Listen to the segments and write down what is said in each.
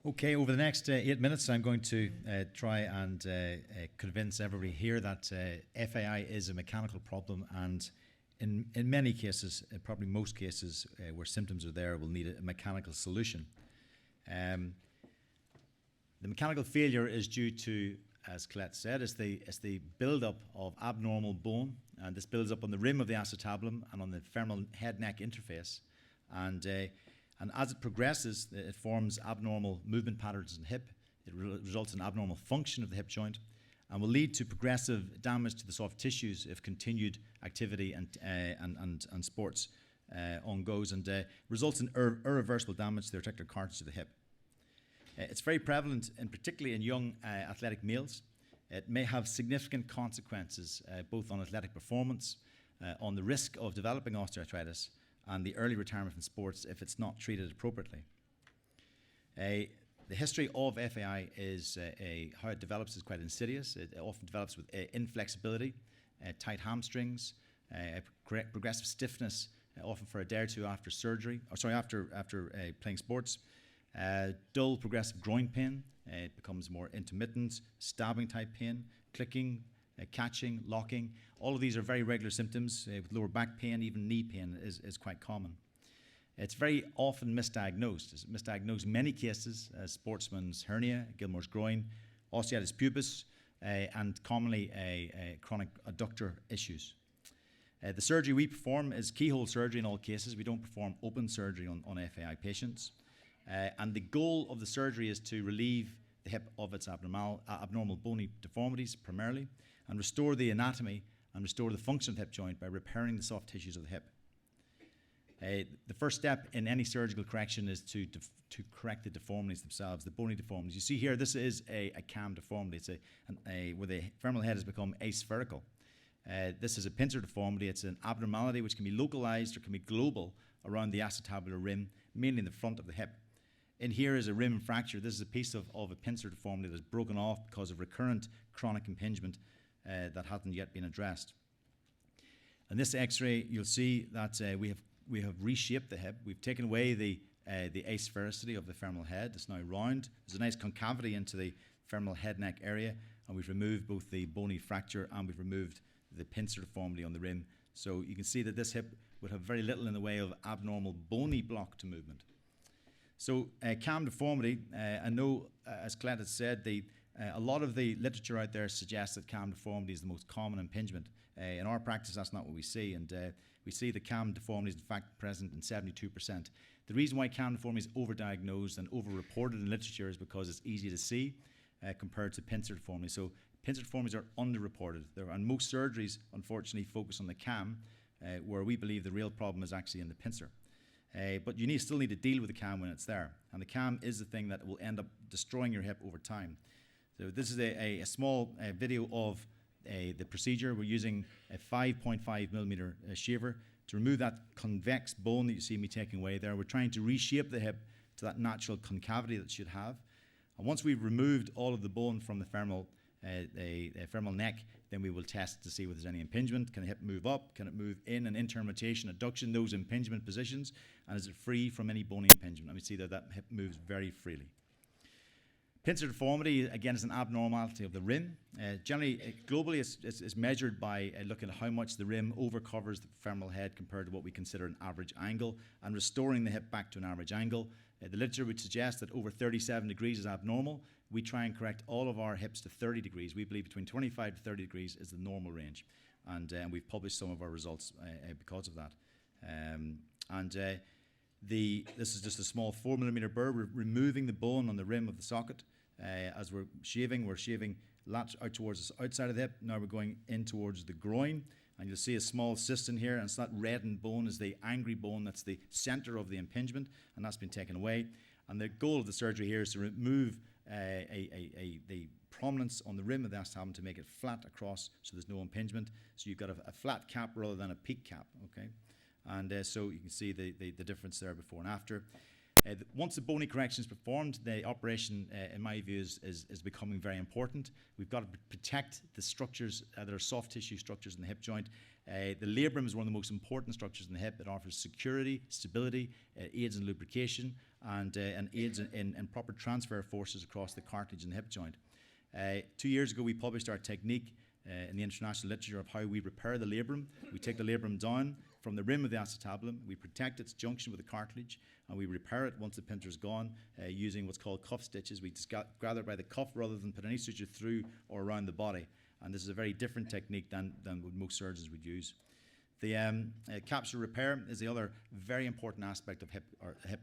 Okay, over the next 8 minutes, I'm going to try and convince everybody here that FAI is a mechanical problem, and in many cases, probably most cases where symptoms are there, will need a mechanical solution. The mechanical failure is due to, as Colette said, is the build-up of abnormal bone, and this builds up on the rim of the acetabulum and on the femoral head-neck interface, and as it progresses, it forms abnormal movement patterns in the hip. It results in abnormal function of the hip joint, and will lead to progressive damage to the soft tissues if continued activity and sports on goes, and results in irreversible damage to the articular cartilage of the hip. It's very prevalent, particularly in young athletic males. It may have significant consequences both on athletic performance, on the risk of developing osteoarthritis, and the early retirement from sports if it's not treated appropriately. The history of FAI is how it develops is quite insidious. It often develops with inflexibility, tight hamstrings, progressive stiffness, often for a day or two after surgery, after playing sports. Dull progressive groin pain. It becomes more intermittent, stabbing type pain, clicking, catching, locking. All of these are very regular symptoms. With lower back pain, even knee pain is quite common. It's very often misdiagnosed. It's misdiagnosed in many cases as sportsman's hernia, Gilmore's groin, osteitis pubis, and commonly chronic adductor issues. The surgery we perform is keyhole surgery in all cases. We don't perform open surgery on FAI patients. And the goal of the surgery is to relieve the hip of its abnormal bony deformities primarily, and restore the anatomy and restore the function of the hip joint by repairing the soft tissues of the hip. The first step in any surgical correction is to correct the deformities themselves, the bony deformities. You see here, this is a cam deformity. It's where the femoral head has become aspherical. This is a pincer deformity. It's an abnormality which can be localized or can be global around the acetabular rim, mainly in the front of the hip. In here is a rim fracture. This is a piece of a pincer deformity that's broken off because of recurrent chronic impingement that hasn't yet been addressed. In this X-ray, you'll see that we have reshaped the hip. We've taken away the asphericity of the femoral head. It's now round. There's a nice concavity into the femoral head-neck area, and we've removed both the bony fracture and we've removed the pincer deformity on the rim. So you can see that this hip would have very little in the way of abnormal bony block to movement. So cam deformity, I know, as Colette has said, a lot of the literature out there suggests that cam deformity is the most common impingement. In our practice, that's not what we see, and we see the cam deformity is in fact present in 72%. The reason why cam deformity is overdiagnosed and overreported in literature is because it's easy to see compared to pincer deformity. So pincer deformities are underreported. And most surgeries, unfortunately, focus on the cam, where we believe the real problem is actually in the pincer. But you still need to deal with the cam when it's there. And the cam is the thing that will end up destroying your hip over time. So this is a small video of the procedure. We're using a 5.5 millimeter shaver to remove that convex bone that you see me taking away there. We're trying to reshape the hip to that natural concavity that it should have. And once we've removed all of the bone from the femoral neck, then we will test to see whether there's any impingement. Can the hip move up? Can it move in an internal rotation, adduction, those impingement positions? And is it free from any bony impingement? And we see that that hip moves very freely. Pincer deformity, again, is an abnormality of the rim. Generally, globally, it's measured by looking at how much the rim overcovers the femoral head compared to what we consider an average angle, and restoring the hip back to an average angle. The literature would suggest that over 37 degrees is abnormal. We try and correct all of our hips to 30 degrees. We believe between 25 to 30 degrees is the normal range. And we've published some of our results because of that. This is just a small 4 millimeter burr. We're removing the bone on the rim of the socket. As we're shaving latch out towards the outside of the hip. Now we're going in towards the groin. And you'll see a small cyst in here, and it's that reddened bone is the angry bone. That's the center of the impingement, and that's been taken away. And the goal of the surgery here is to remove the prominence on the rim of the acetabulum to make it flat across so there's no impingement. So you've got a flat cap rather than a peak cap, okay? And so you can see the difference there before and after. Once the bony correction is performed, the operation, in my view, is becoming very important. We've got to protect the structures that are soft tissue structures in the hip joint. The labrum is one of the most important structures in the hip. It offers security, stability, aids in lubrication, and aids in proper transfer forces across the cartilage and the hip joint. 2 years ago, we published our technique in the international literature of how we repair the labrum. We take the labrum down from the rim of the acetabulum, we protect its junction with the cartilage, and we repair it once the pincer is gone using what's called cuff stitches. We just gather by the cuff rather than put any suture through or around the body. And this is a very different technique than what most surgeons would use. The capsule repair is the other very important aspect of hip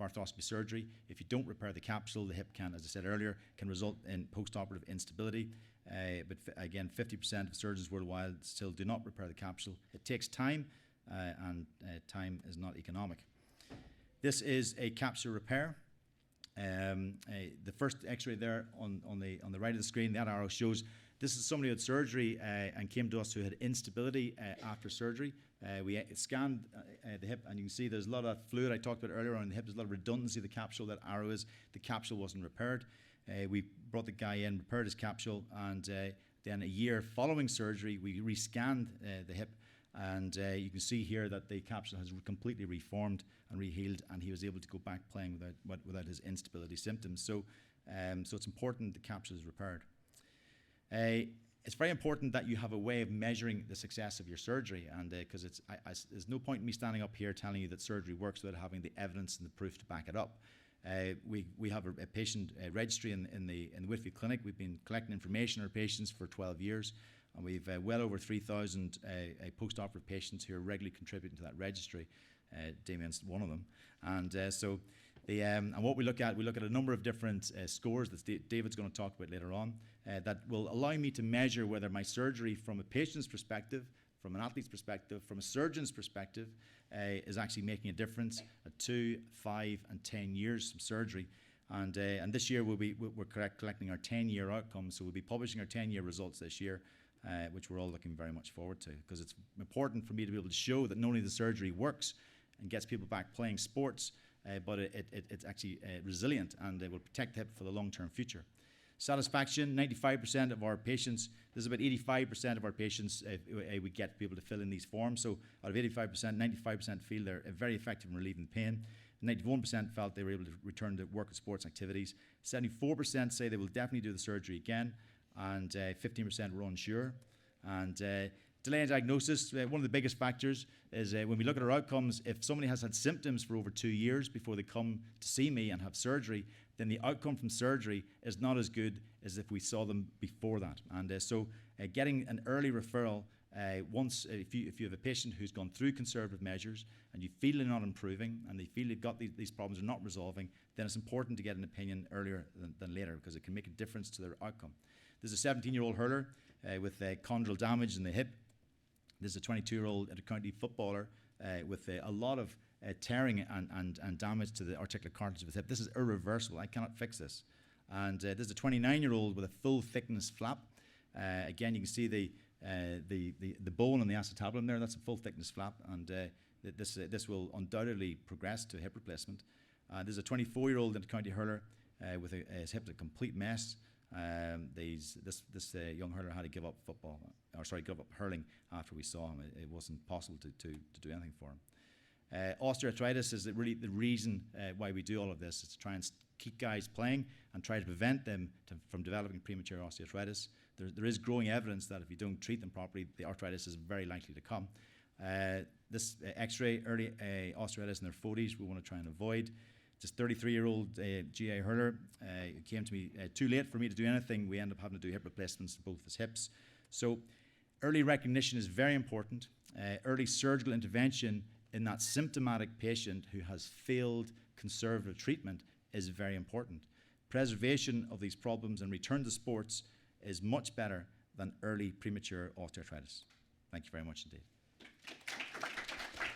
arthroscopy surgery. If you don't repair the capsule, the hip can, as I said earlier, can result in post-operative instability. But again, 50% of surgeons worldwide still do not repair the capsule. It takes time, and time is not economic. This is a capsule repair. The first X-ray there on the right of the screen, that arrow shows this is somebody who had surgery and came to us who had instability after surgery. We scanned the hip, and you can see there's a lot of fluid I talked about earlier on the hip. There's a lot of redundancy of the capsule. That arrow is the capsule wasn't repaired. We brought the guy in, repaired his capsule, and then a year following surgery, we rescanned the hip, and you can see here that the capsule has completely reformed and rehealed, and he was able to go back playing without his instability symptoms. So it's important the capsule is repaired. It's very important that you have a way of measuring the success of your surgery, and because there's no point in me standing up here telling you that surgery works without having the evidence and the proof to back it up. We have a patient registry in the Whitfield Clinic. We've been collecting information on our patients for 12 years, and we've well over 3,000 post-operative patients who are regularly contributing to that registry. Damien's one of them, and and what we look at a number of different scores that David's going to talk about later on that will allow me to measure whether my surgery from a patient's perspective, from an athlete's perspective, from a surgeon's perspective, is actually making a difference at 2, 5, and 10 years of surgery. And this year we're collecting our 10-year outcomes, so we'll be publishing our 10-year results this year, which we're all looking very much forward to, because it's important for me to be able to show that not only the surgery works and gets people back playing sports, but it's actually resilient, and it will protect the hip for the long-term future. Satisfaction, 95% of our patients, there's about 85% of our patients we get people to fill in these forms. So out of 85%, 95% feel they're very effective in relieving pain. 91% felt they were able to return to work and sports activities. 74% say they will definitely do the surgery again, and 15% were unsure. And delay in diagnosis, one of the biggest factors is when we look at our outcomes, if somebody has had symptoms for over 2 years before they come to see me and have surgery, then the outcome from surgery is not as good as if we saw them before that. And so getting an early referral, if you have a patient who's gone through conservative measures and you feel they're not improving and they feel they've got these problems are not resolving, then it's important to get an opinion earlier than later, because it can make a difference to their outcome. There's a 17-year-old hurler with chondral damage in the hip. There's a 22-year-old intercounty footballer with a lot of tearing and damage to the articular cartilage of his hip. This is irreversible. I cannot fix this. And there's a 29-year-old with a full thickness flap. Again, you can see the bone on the acetabulum there. That's a full thickness flap, and this will undoubtedly progress to hip replacement. There's a 24-year-old intercounty hurler with his hip a complete mess. This young hurler had to give up give up hurling after we saw him. It wasn't possible to do anything for him. Osteoarthritis is really the reason why we do all of this, is to try and keep guys playing and try to prevent them from developing premature osteoarthritis. There is growing evidence that if you don't treat them properly, the arthritis is very likely to come. This X-ray, early osteoarthritis in their 40s, we want to try and avoid. This 33-year-old GA hurler came to me too late for me to do anything. We ended up having to do hip replacements to both his hips. So early recognition is very important. Early surgical intervention in that symptomatic patient who has failed conservative treatment is very important. Preservation of these problems and return to sports is much better than early premature osteoarthritis. Thank you very much indeed.